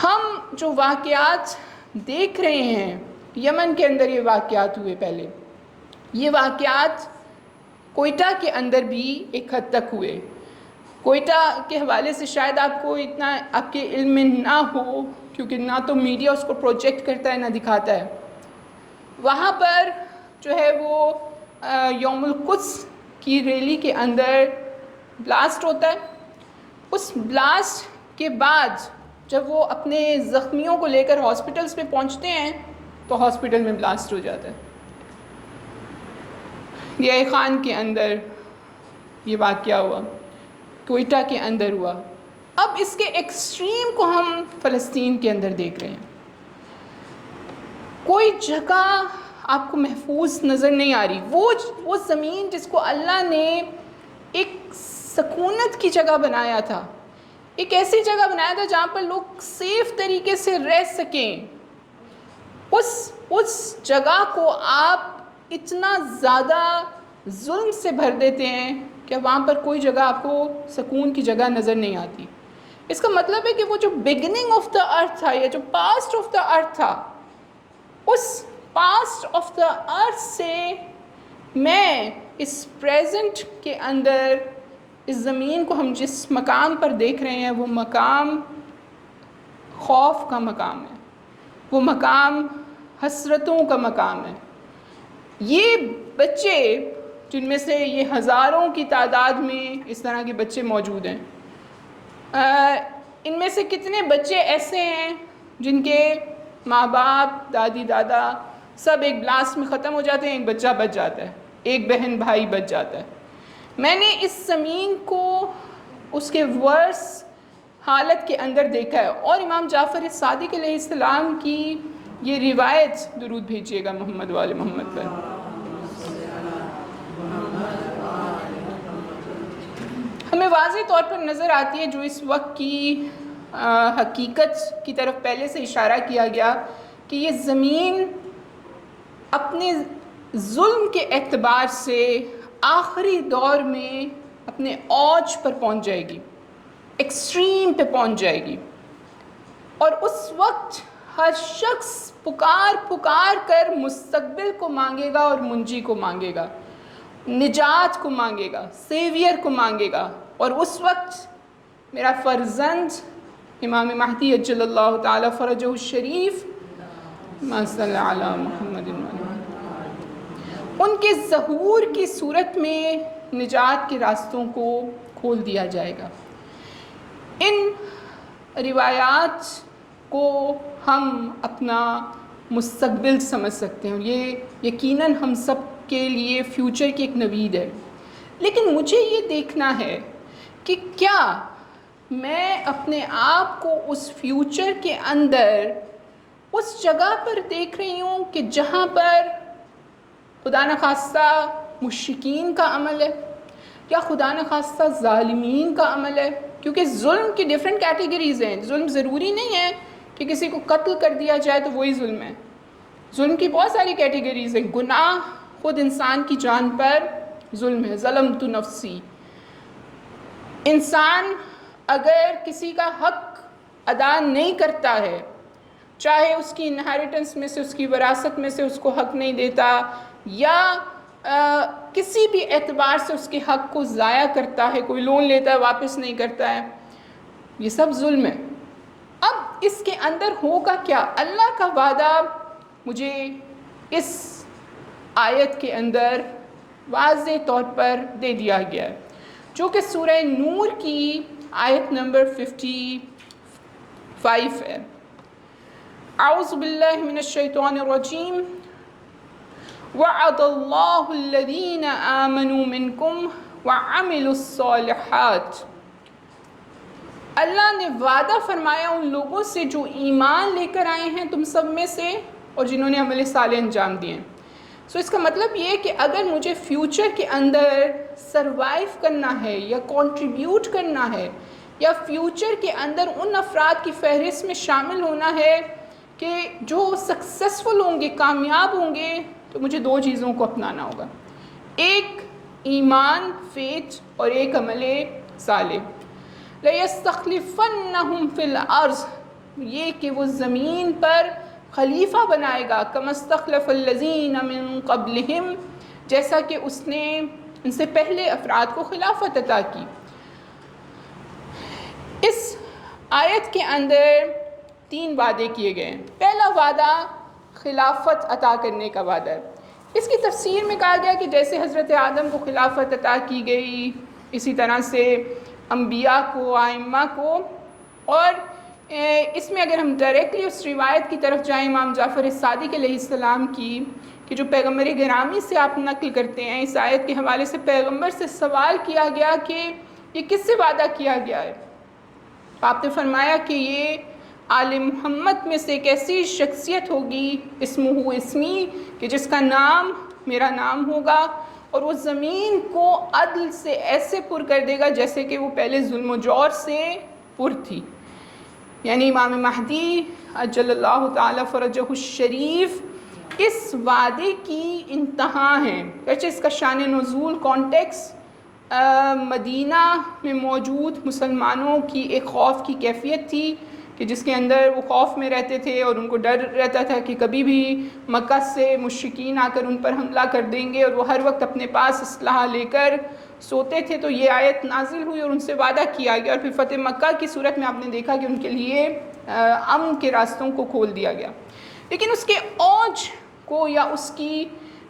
ہم جو واقعات دیکھ رہے ہیں، یمن کے اندر یہ واقعات ہوئے، پہلے یہ واقعات کوئٹہ کے اندر بھی ایک حد تک ہوئے. کوئٹہ کے حوالے سے شاید آپ کو اتنا آپ کے علم میں نہ ہو، کیونکہ نہ تو میڈیا اس کو پروجیکٹ کرتا ہے نہ دکھاتا ہے. وہاں پر جو ہے وہ یوم القدس کی ریلی کے اندر بلاسٹ ہوتا ہے. اس بلاسٹ کے بعد جب وہ اپنے زخمیوں کو لے کر ہاسپٹلس میں پہنچتے ہیں تو ہاسپٹل میں بلاسٹ ہو جاتا ہے. ضیاء خان کے اندر یہ واقعہ ہوا، کوئٹہ کے اندر ہوا. اب اس کے ایکسٹریم کو ہم فلسطین کے اندر دیکھ رہے ہیں. کوئی جگہ آپ کو محفوظ نظر نہیں آ رہی. وہ زمین جس کو اللہ نے ایک سکونت کی جگہ بنایا تھا، ایک ایسی جگہ بنایا تھا جہاں پر لوگ سیف طریقے سے رہ سکیں، اس جگہ کو آپ اتنا زیادہ ظلم سے بھر دیتے ہیں کہ وہاں پر کوئی جگہ آپ کو سکون کی جگہ نظر نہیں آتی. اس کا مطلب ہے کہ وہ جو بگننگ آف دا ارتھ تھا، یا جو پاسٹ آف دا ارتھ تھا، اس پاسٹ آف دا ارتھ سے میں اس پریزنٹ کے اندر اس زمین کو ہم جس مقام پر دیکھ رہے ہیں، وہ مقام خوف کا مقام ہے، وہ مقام حسرتوں کا مقام ہے. یہ بچے جن میں سے یہ ہزاروں کی تعداد میں اس طرح کے بچے موجود ہیں، ان میں سے کتنے بچے ایسے ہیں جن کے ماں باپ، دادی دادا سب ایک بلاسٹ میں ختم ہو جاتے ہیں، ایک بچہ بچ جاتا ہے، ایک بہن بھائی بچ جاتا ہے. میں نے اس زمین کو اس کے ورس حالت کے اندر دیکھا ہے. اور امام جعفر صادق علیہ السلام کی یہ روایت، درود بھیجیے گا محمد والے محمد پر، ہمیں واضح طور پر نظر آتی ہے، جو اس وقت کی حقیقت کی طرف پہلے سے اشارہ کیا گیا کہ یہ زمین اپنے ظلم کے اعتبار سے آخری دور میں اپنے اوج پر پہنچ جائے گی، ایکسٹریم پہ پہنچ جائے گی. اور اس وقت ہر شخص پکار کر مستقبل کو مانگے گا اور منجی کو مانگے گا، نجات کو مانگے گا، سیویئر کو مانگے گا. اور اس وقت میرا فرزند امام مہدی اجل اللہ تعالی فرجہ الشریف ما صلی علی محمد ان کے ظہور کی صورت میں نجات کے راستوں کو کھول دیا جائے گا۔ ان روایات کو ہم اپنا مستقبل سمجھ سکتے ہیں، یہ یقیناً ہم سب کے لیے فیوچر کی ایک نوید ہے، لیکن مجھے یہ دیکھنا ہے کہ کیا میں اپنے آپ کو اس فیوچر کے اندر اس جگہ پر دیکھ رہی ہوں کہ جہاں پر خدا نخواستہ مشرکین کا عمل ہے یا خدا نخواستہ ظالمین کا عمل ہے، کیونکہ ظلم کی ڈیفرنٹ کیٹیگریز ہیں۔ ظلم ضروری نہیں ہے کہ کسی کو قتل کر دیا جائے تو وہی ظلم ہے، ظلم کی بہت ساری کیٹیگریز ہیں۔ گناہ خود انسان کی جان پر ظلم ہے، ظلمت نفسی۔ انسان اگر کسی کا حق ادا نہیں کرتا ہے، چاہے اس کی انہیریٹنس میں سے، اس کی وراثت میں سے اس کو حق نہیں دیتا، یا کسی بھی اعتبار سے اس کے حق کو ضائع کرتا ہے، کوئی لون لیتا ہے واپس نہیں کرتا ہے، یہ سب ظلم ہے۔ اب اس کے اندر ہوگا کیا؟ اللہ کا وعدہ مجھے اس آیت کے اندر واضح طور پر دے دیا گیا ہے، جو کہ سورہ نور کی آیت نمبر 55 ہے۔ اعوذ باللہ من الشیطان الرجیم وعد اللہ الذین آمنوا منکم وعملوا الصالحات۔ اللہ نے وعدہ فرمایا ان لوگوں سے جو ایمان لے کر آئے ہیں تم سب میں سے اور جنہوں نے عمل صالح انجام دیے۔ سو اس کا مطلب یہ ہے کہ اگر مجھے فیوچر کے اندر سروائیو کرنا ہے یا کنٹریبیوٹ کرنا ہے یا فیوچر کے اندر ان افراد کی فہرست میں شامل ہونا ہے کہ جو سکسیسفل ہوں گے، کامیاب ہوں گے، تو مجھے دو چیزوں کو اپنانا ہوگا، ایک ایمان، فیتھ، اور ایک عمل صالح۔ لَيَسْتَخْلِفَنَّهُمْ فِي الْأَرْضِ، یہ کہ وہ زمین پر خلیفہ بنائے گا، كَمَا اسْتَخْلَفَ الَّذِينَ مِن قَبْلِهِمْ، جیسا کہ اس نے ان سے پہلے افراد کو خلافت عطا کی۔ اس آیت کے اندر 3 وعدے کیے گئے ہیں۔ پہلا وعدہ خلافت عطا کرنے کا وعدہ ہے۔ اس کی تفسیر میں کہا گیا کہ جیسے حضرت آدم کو خلافت عطا کی گئی، اسی طرح سے انبیاء کو، ائمہ کو، اور اس میں اگر ہم ڈائریکٹلی اس روایت کی طرف جائیں امام جعفر صادق علیہ السلام کی، کہ جو پیغمبر گرامی سے آپ نقل کرتے ہیں، اس آیت کے حوالے سے پیغمبر سے سوال کیا گیا کہ یہ کس سے وعدہ کیا گیا ہے؟ آپ نے فرمایا کہ یہ آل محمد میں سے ایک ایسی شخصیت ہوگی، اسمہ اسمی، کہ جس کا نام میرا نام ہوگا، اور وہ زمین کو عدل سے ایسے پر کر دے گا جیسے کہ وہ پہلے ظلم و جور سے پر تھی۔ یعنی امام مہدی عجل اللہ تعالی فرجہ الشریف اس وعدے کی انتہا ہیں۔ اگرچہ اس کا شان نزول کانٹیکس مدینہ میں موجود مسلمانوں کی ایک خوف کی کیفیت تھی کہ جس کے اندر وہ خوف میں رہتے تھے اور ان کو ڈر رہتا تھا کہ کبھی بھی مکہ سے مشرکین آ کر ان پر حملہ کر دیں گے، اور وہ ہر وقت اپنے پاس اسلحہ لے کر سوتے تھے۔ تو یہ آیت نازل ہوئی اور ان سے وعدہ کیا گیا، اور پھر فتح مکہ کی صورت میں آپ نے دیکھا کہ ان کے لیے امن کے راستوں کو کھول دیا گیا۔ لیکن اس کے اوج کو یا اس کی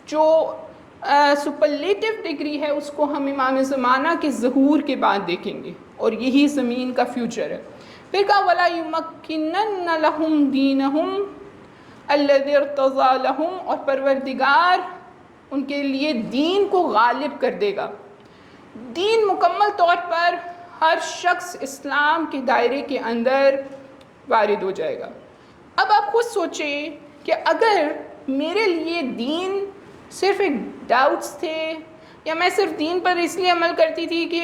جو سپرلیٹو ڈگری ہے اس کو ہم امام زمانہ کے ظہور کے بعد دیکھیں گے، اور یہی زمین کا فیوچر ہے۔ پھر کہا وَلَا يُمَكِّنَنَّ لَهُمْ دِينَهُمْ الَّذِي ارْتَضَىٰ لَهُمْ، اور پروردگار ان کے لیے دین کو غالب کر دے گا۔ دین مکمل طور پر ہر شخص اسلام کے دائرے کے اندر وارد ہو جائے گا۔ اب آپ خود سوچیں کہ اگر میرے لیے دین صرف ایک ڈاؤٹس تھے، یا میں صرف دین پر اس لیے عمل کرتی تھی کہ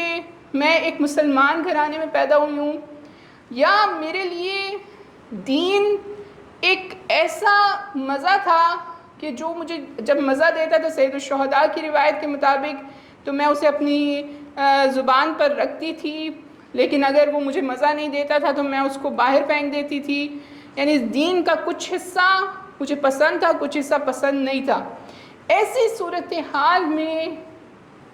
میں ایک مسلمان گھرانے میں پیدا ہوئی ہوں، یا میرے لیے دین ایک ایسا مزہ تھا کہ جو مجھے جب مزہ دیتا تھا سید الشہداء کی روایت کے مطابق تو میں اسے اپنی زبان پر رکھتی تھی، لیکن اگر وہ مجھے مزہ نہیں دیتا تھا تو میں اس کو باہر پھینک دیتی تھی۔ یعنی دین کا کچھ حصہ مجھے پسند تھا، کچھ حصہ پسند نہیں تھا۔ ایسی صورتحال میں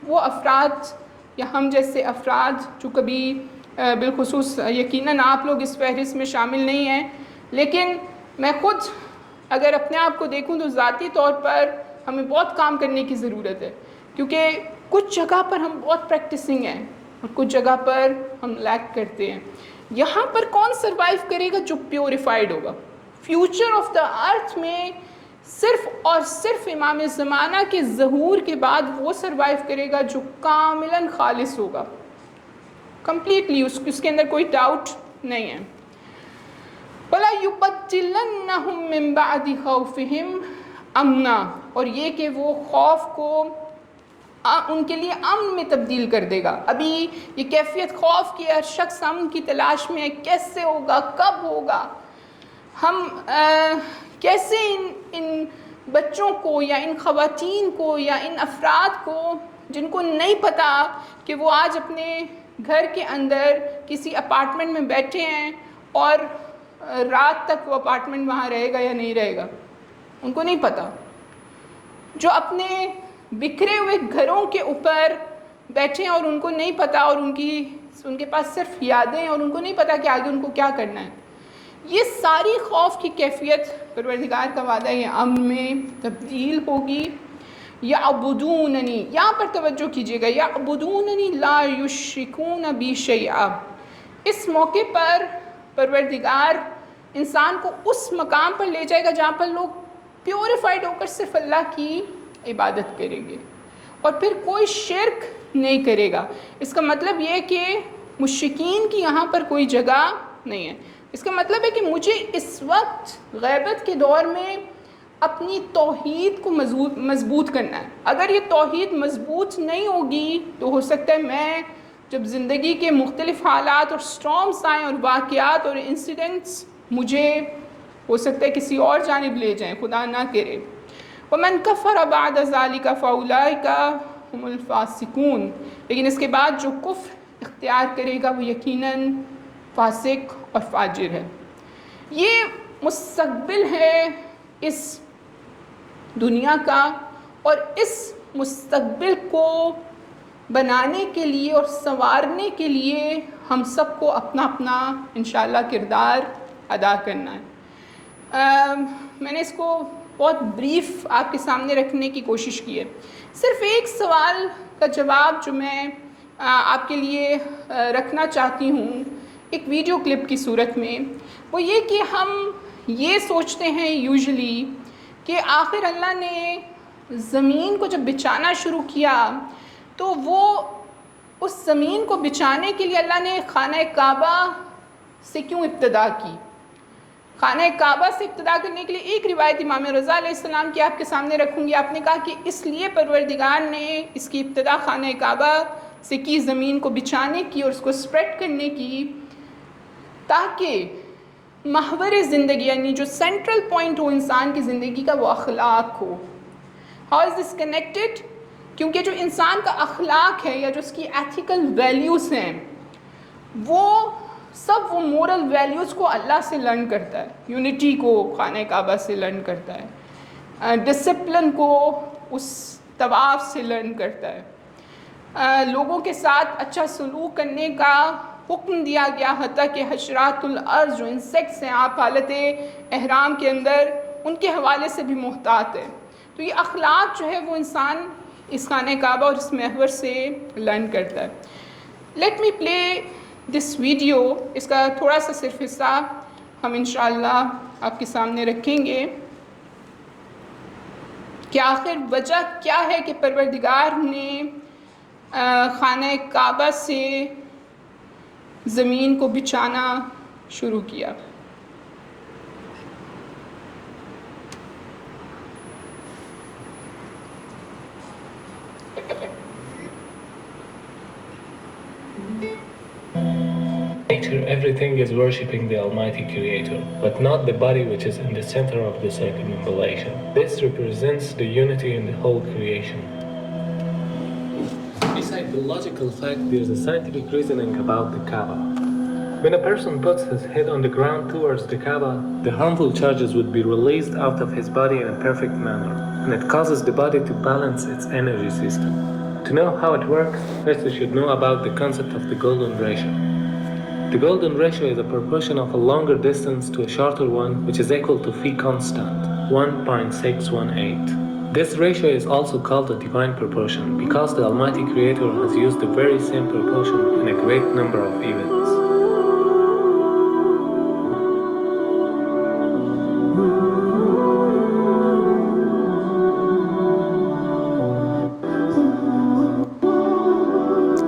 وہ افراد یا ہم جیسے افراد جو کبھی بالخصوص یقیناً آپ لوگ اس فہرست میں شامل نہیں ہیں، لیکن میں خود اگر اپنے آپ کو دیکھوں تو ذاتی طور پر ہمیں بہت کام کرنے کی ضرورت ہے، کیونکہ کچھ جگہ پر ہم بہت پریکٹسنگ ہیں اور کچھ جگہ پر ہم لیک کرتے ہیں۔ یہاں پر کون سروائیو کرے گا؟ جو پیوریفائڈ ہوگا۔ فیوچر آف دا ارتھ میں صرف اور صرف امام زمانہ کے ظہور کے بعد وہ سروائیو کرے گا جو کاملاً خالص ہوگا، کمپلیٹلی، اس کے اندر کوئی ڈاؤٹ نہیں ہے۔ وَلَا يُبَدِّلَنَّهُم مِّن بَعْدِ خَوْفِهِمْ أَمْنًا، اور یہ کہ وہ خوف کو ان کے لیے امن میں تبدیل کر دے گا۔ ابھی یہ کیفیت خوف کی، ہر شخص امن کی تلاش میں ہے، کیسے ہوگا، کب ہوگا، ہم کیسے ان بچوں کو یا ان خواتین کو یا ان افراد کو جن کو نہیں پتہ کہ وہ آج اپنے گھر کے اندر کسی اپارٹمنٹ میں بیٹھے ہیں اور رات تک وہ اپارٹمنٹ وہاں رہے گا یا نہیں رہے گا، ان کو نہیں پتہ، جو اپنے بکھرے ہوئے گھروں کے اوپر بیٹھے ہیں اور ان کو نہیں پتہ، اور ان کے پاس صرف یادیں ہیں اور ان کو نہیں پتہ کہ آگے ان کو کیا کرنا ہے۔ یہ ساری خوف کی کیفیت پروردگار کا وعدہ یہ امن میں تبدیل ہوگی۔ یعبدوننی، یہاں پر توجہ کیجیے گا، یعبدوننی لا یشرکون بی شیئا۔ اس موقع پر پروردگار انسان کو اس مقام پر لے جائے گا جہاں پر لوگ پیوریفائڈ ہو کر صرف اللہ کی عبادت کریں گے اور پھر کوئی شرک نہیں کرے گا۔ اس کا مطلب یہ ہے کہ مشرکین کی یہاں پر کوئی جگہ نہیں ہے۔ اس کا مطلب ہے کہ مجھے اس وقت غیبت کے دور میں اپنی توحید کو مضبوط کرنا ہے۔ اگر یہ توحید مضبوط نہیں ہوگی تو ہو سکتا ہے میں جب زندگی کے مختلف حالات اور سٹارمز آئیں اور واقعات اور انسیڈنٹس مجھے ہو سکتا ہے کسی اور جانب لے جائیں، خدا نہ کرے۔ وَمَنْ كَفَرَ بَعْدَ ذَلِكَ فَأُولَٰئِكَ هُمُ الْفَاسِقُونَ، لیکن اس کے بعد جو کفر اختیار کرے گا وہ یقیناً فاسق اور فاجر ہے۔ یہ مستقبل ہے اس دنیا کا، اور اس مستقبل کو بنانے کے لیے اور سنوارنے کے لیے ہم سب کو اپنا اپنا انشاءاللہ کردار ادا کرنا ہے۔ میں نے اس کو بہت بریف آپ کے سامنے رکھنے کی کوشش کی ہے۔ صرف ایک سوال کا جواب جو میں آپ کے لیے رکھنا چاہتی ہوں ایک ویڈیو کلپ کی صورت میں، وہ یہ کہ ہم یہ سوچتے ہیں یوزلی کہ آخر اللہ نے زمین کو جب بچھانا شروع کیا تو وہ اس زمین کو بچھانے کے لیے اللہ نے خانہ کعبہ سے کیوں ابتدا کی؟ خانہ کعبہ سے ابتدا کرنے کے لیے ایک روایت امام رضا علیہ السلام کی آپ کے سامنے رکھوں گی۔ آپ نے کہا کہ اس لیے پروردگار نے اس کی ابتدا خانہ کعبہ سے کی، زمین کو بچھانے کی اور اس کو سپریڈ کرنے کی، تاکہ محور زندگی یعنی جو سینٹرل پوائنٹ ہو انسان کی زندگی کا وہ اخلاق ہو۔ How is this connected? کیونکہ جو انسان کا اخلاق ہے یا جو اس کی ایتھیکل ویلیوز ہیں وہ سب وہ مورل ویلیوز کو اللہ سے لرن کرتا ہے، یونٹی کو خانہ کعبہ سے لرن کرتا ہے، ڈسپلن کو اس طواف سے لرن کرتا ہے، لوگوں کے ساتھ اچھا سلوک کرنے کا حکم دیا گیا، حتیٰ کہ حشرات الارض جو انسیکٹس ہیں آپ حالت احرام کے اندر ان کے حوالے سے بھی محتاط ہے۔ تو یہ اخلاق جو ہے وہ انسان اس خانہ کعبہ اور اس محور سے لرن کرتا ہے۔ Let me play this video, اس کا تھوڑا سا صرف حصہ ہم انشاءاللہ آپ کے سامنے رکھیں گے کہ آخر وجہ کیا ہے کہ پروردگار نے خانہ کعبہ سے زمین کو بچھانا شروع کیا۔ Nature, everything is worshipping the Almighty Creator, but not the body which is in the center of the circumambulation. This represents the unity in the whole creation. Besides the logical fact, there's a scientific reasoning about the Kaaba. When a person puts his head on the ground towards the Kaaba, the harmful charges would be released out of his body in a perfect manner, and it causes the body to balance its energy system. To know how it works, first you should know about the concept of the golden ratio. The golden ratio is a proportion of a longer distance to a shorter one, which is equal to phi constant, 1.618. This ratio is also called a divine proportion because the Almighty Creator has used the very same proportion in a great number of events.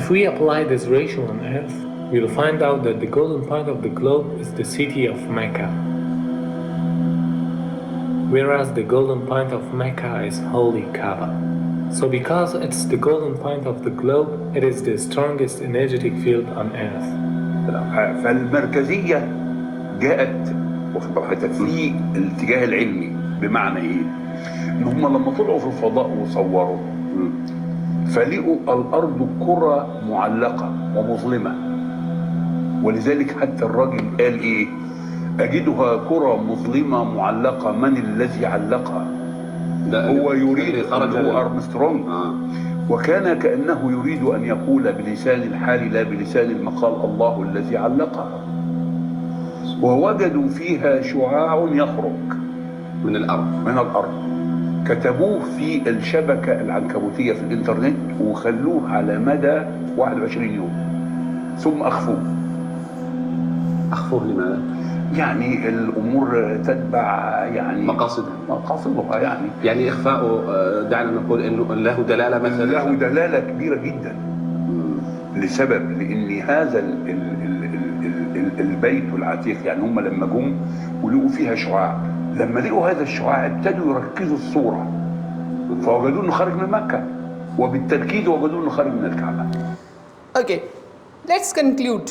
If we apply this ratio on Earth, we will find out that the golden point of the globe is the city of Mecca, whereas the golden point of Mecca is holy Kaaba. So because it's the golden point of the globe, it is the strongest energetic field on Earth. فالمركزية جاءت في الاتجاه العلمي، بمعنى ايه؟ ان هم لما طلعوا في الفضاء وصوروا فلقوا الارض كرة معلقة ومظلمة، ولذلك حتى الراجل قال ايه؟ اجدها كرة مظلمة معلقة، من الذي علقها؟ هو يريد هو أرمسترونج، وكان كأنه يريد أن يقول بلسان الحال لا بلسان المقال الله الذي علقها. ووجدوا فيها شعاع يخرج من الأرض كتبوه في الشبكة العنكبوتية في الإنترنت وخلوه على مدى 21 يوم ثم أخفوه لماذا؟ يعني الأمور تتبع يعني مقاصدها يعني إخفاؤه دعنا نقول إنه له دلالة مثلا، له دلالة كبيرة جدا لسبب، لأن هذا البيت العتيق يعني هم لما جم ولقوا فيها شعاع، لما لقوا هذا الشعاع ابتدوا يركزوا الصورة فوجدوا إنه خارج من مكة، وبالتأكيد وجدوا إنه خارج من الكعبة. Okay, let's conclude.